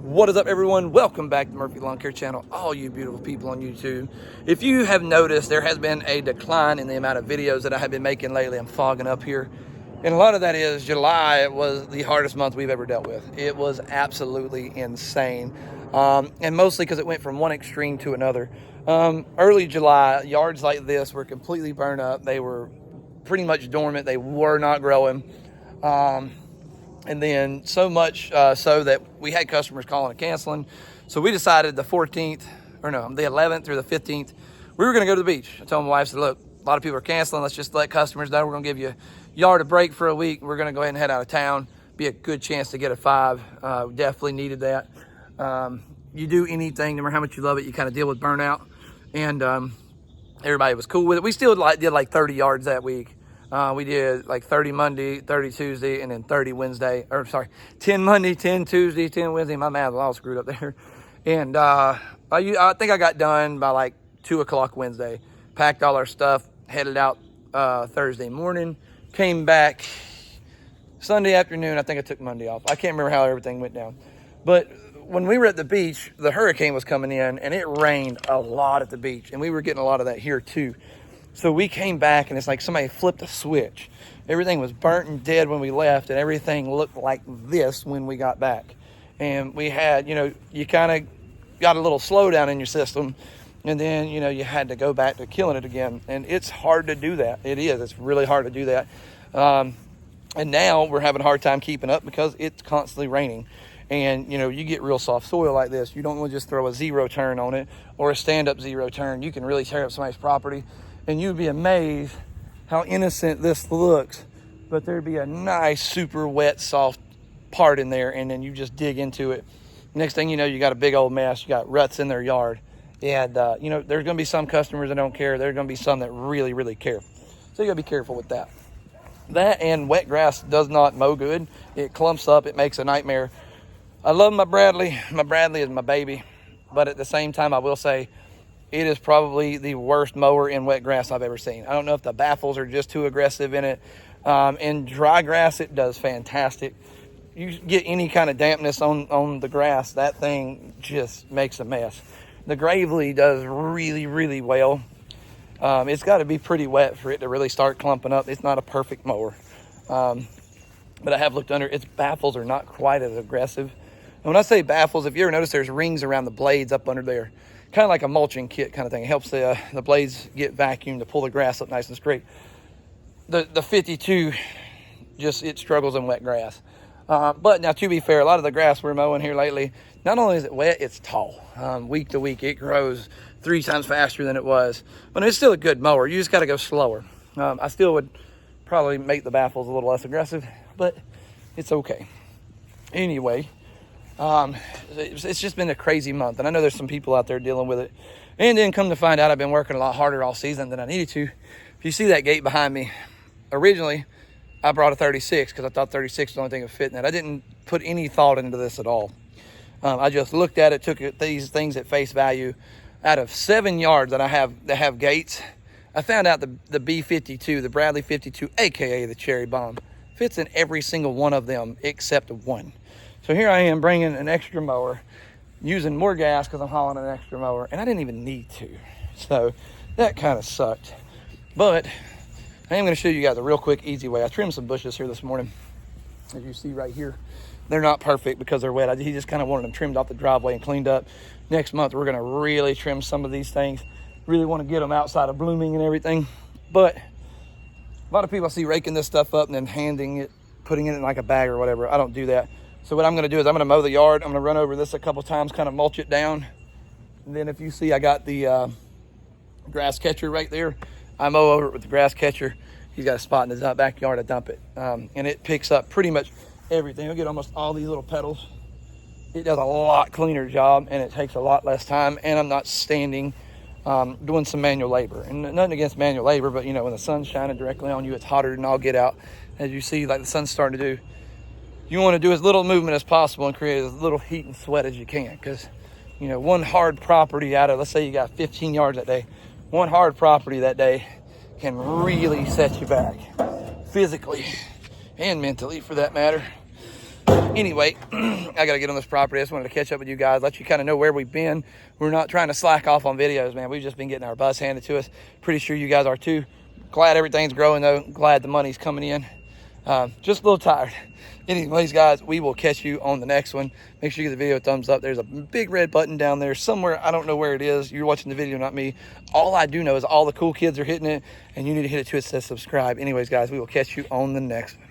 What is up, everyone? Welcome back to Murphy Lawn Care Channel, all you beautiful people on YouTube. If you have noticed, there has been a decline in the amount of videos that I have been making lately. I'm fogging up here. And a lot of that is July was the hardest month we've ever dealt with. It was absolutely insane. And mostly because it went from one extreme to another. Early July, yards like this were completely burned up. They were pretty much dormant. They were not growing. And then so much so that we had customers calling and canceling. So we decided the 11th through the 15th, we were going to go to the beach. I told my wife, I said, look, a lot of people are canceling. Let's just let customers know we're going to give you a yard a break for a week. We're going to go ahead and head out of town. Be a good chance to get a 5. We definitely needed that. You do anything, no matter how much you love it, you kind of deal with burnout. And everybody was cool with it. We still did like 30 yards that week. We did like 30 Monday, 30 Tuesday, and then 30 Wednesday. 10 Monday, 10 Tuesday, 10 Wednesday. My math was all screwed up there. And I think I got done by like 2 o'clock Wednesday. Packed all our stuff, headed out Thursday morning. Came back Sunday afternoon. I think I took Monday off. I can't remember how everything went down. But when we were at the beach, the hurricane was coming in, and it rained a lot at the beach. And we were getting a lot of that here too. So we came back, and it's like somebody flipped a switch. Everything was burnt and dead when we left, and everything looked like this when we got back. And we had, you kind of got a little slowdown in your system, and then, you had to go back to killing it again. And it's hard to do that. It is. It's really hard to do that. And now we're having a hard time keeping up because it's constantly raining. And, you get real soft soil like this. You don't want to just throw a zero turn on it or a stand-up zero turn. You can really tear up somebody's property. And you'd be amazed how innocent this looks, but there'd be a nice, super wet, soft part in there, and then you just dig into it. Next thing you know, you got a big old mess. You got ruts in their yard. And, there's going to be some customers that don't care. There's going to be some that really, really care. So you got to be careful with that. That and wet grass does not mow good. It clumps up. It makes a nightmare. I love my Bradley. My Bradley is my baby. But at the same time, I will say, it is probably the worst mower in wet grass I've ever seen. I don't know if the baffles are just too aggressive in it. In dry grass, it does fantastic. You get any kind of dampness on the grass, that thing just makes a mess. The Gravely does really, really well. It's got to be pretty wet for it to really start clumping up. It's not a perfect mower. But I have looked under. Its baffles are not quite as aggressive. And when I say baffles, if you ever notice, there's rings around the blades up under there. Kind of like a mulching kit kind of thing. It helps the blades get vacuumed to pull the grass up nice and straight. The 52, it struggles in wet grass. But now, to be fair, a lot of the grass we're mowing here lately, not only is it wet, it's tall. Week to week, it grows 3 times faster than it was. But it's still a good mower. You just got to go slower. I still would probably make the baffles a little less aggressive, but it's okay. Anyway. It's just been a crazy month, and I know there's some people out there dealing with it. And then come to find out, I've been working a lot harder all season than I needed to. If you see that gate behind me, originally I brought a 36 because I thought 36 was the only thing that fit in it. I didn't put any thought into this at all. I just looked at it, took these things at face value. Out of 7 yards that I have that have gates, I found out the B52, the Bradley 52, aka the Cherry Bomb, fits in every single one of them except one. So here I am bringing an extra mower, using more gas because I'm hauling an extra mower, and I didn't even need to. So that kind of sucked. But I am going to show you guys a real quick, easy way. I trimmed some bushes here this morning. As you see right here, they're not perfect because they're wet. He just kind of wanted them trimmed off the driveway and cleaned up. Next month, we're going to really trim some of these things. Really want to get them outside of blooming and everything. But a lot of people I see raking this stuff up and then handing it, putting it in like a bag or whatever. I don't do that. So what I'm going to do is I'm going to mow the yard. I'm going to run over this a couple times, kind of mulch it down. And then if you see, I got the grass catcher right there. I mow over it with the grass catcher. He's got a spot in his backyard to dump it. And it picks up pretty much everything. You'll get almost all these little petals. It does a lot cleaner job, and it takes a lot less time. And I'm not standing doing some manual labor. And nothing against manual labor, but, when the sun's shining directly on you, it's hotter than all get out. As you see, like the sun's starting to do. You want to do as little movement as possible and create as little heat and sweat as you can, because one hard property out of, let's say you got 15 yards that day, one hard property that day can really set you back physically and mentally for that matter. Anyway, I got to get on this property. I just wanted to catch up with you guys, let you kind of know where we've been. We're not trying to slack off on videos, man. We've just been getting our butts handed to us. Pretty sure you guys are too. Glad everything's growing, though. Glad the money's coming in. Just a little tired. Anyways, guys, we will catch you on the next one. Make sure you give the video a thumbs up. There's a big red button down there somewhere. I don't know where it is. You're watching the video, not me. All I do know is all the cool kids are hitting it, and you need to hit it too. It says subscribe. Anyways, guys, we will catch you on the next one.